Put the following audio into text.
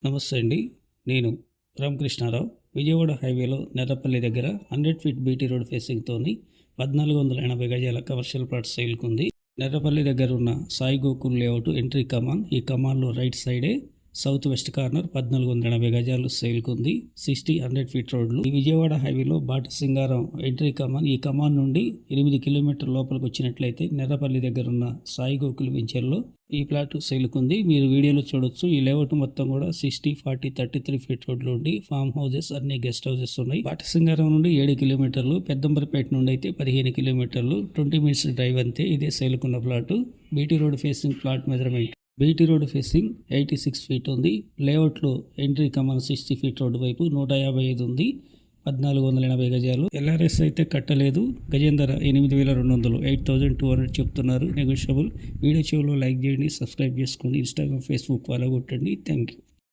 నమస్తే అండి. నేను రామకృష్ణారావు. విజయవాడ హైవేలో నెర్రపల్లి దగ్గర 100 ఫీట్ బీటీ రోడ్ ఫేసింగ్తోని 1480 గజాల కమర్షియల్ ప్లాట్ సేల్కు ఉంది. నెర్రపల్లి దగ్గర ఉన్న సాయి గోకుల్ లేఅవుట్ ఎంట్రీ కమాన్. ఈ కమాన్లో రైట్ సైడే సౌత్ వెస్ట్ కార్నర్ 1480 గజాలు సేల్కు ఉంది. 100 ఫీట్ రోడ్లు. ఈ విజయవాడ హైవేలో బాట సింగారం ఎంట్రీ కమాన్. ఈ కమాన్ నుండి 8 కిలోమీటర్ లోపలికి వచ్చినట్లయితే నెర్రపల్లి దగ్గర ఉన్న సాయి గోకుల్ వెంచర్లో ఈ ప్లాట్ సేల్కుంది. మీరు వీడియోలో చూడొచ్చు. ఈ లేఅవుట్ మొత్తం కూడా 60, 40, 33 ఫీట్ రోడ్లు ఉండి ఫామ్ హౌసెస్, అన్ని గెస్ట్ హౌసెస్ ఉన్నాయి. బాటసింగారం నుండి 7 కిలోమీటర్లు, పెద్దంబరపేట నుండి అయితే 15 కిలోమీటర్లు, 20 మినిట్స్ డ్రైవ్ అంతే. ఇదే సేల్కున్న plot. BT road facing plot measurement. BT road facing 86 feet ఉంది. లేఅవుట్లో ఎంట్రీ కమాన్ 60 ఫీట్ రోడ్డు వైపు 155 ఉంది. 1480 గజాలు. ఎల్ఆర్ఎస్ అయితే కట్టలేదు. గజం ధర 8200, 8200 చెప్తున్నారు. నెగోషియబుల్. వీడియో చివరిలో లైక్ చేయండి, సబ్స్క్రైబ్ చేసుకోండి, ఇన్స్టాగ్రామ్, ఫేస్బుక్ ఫాలో కొట్టండి. Thank you.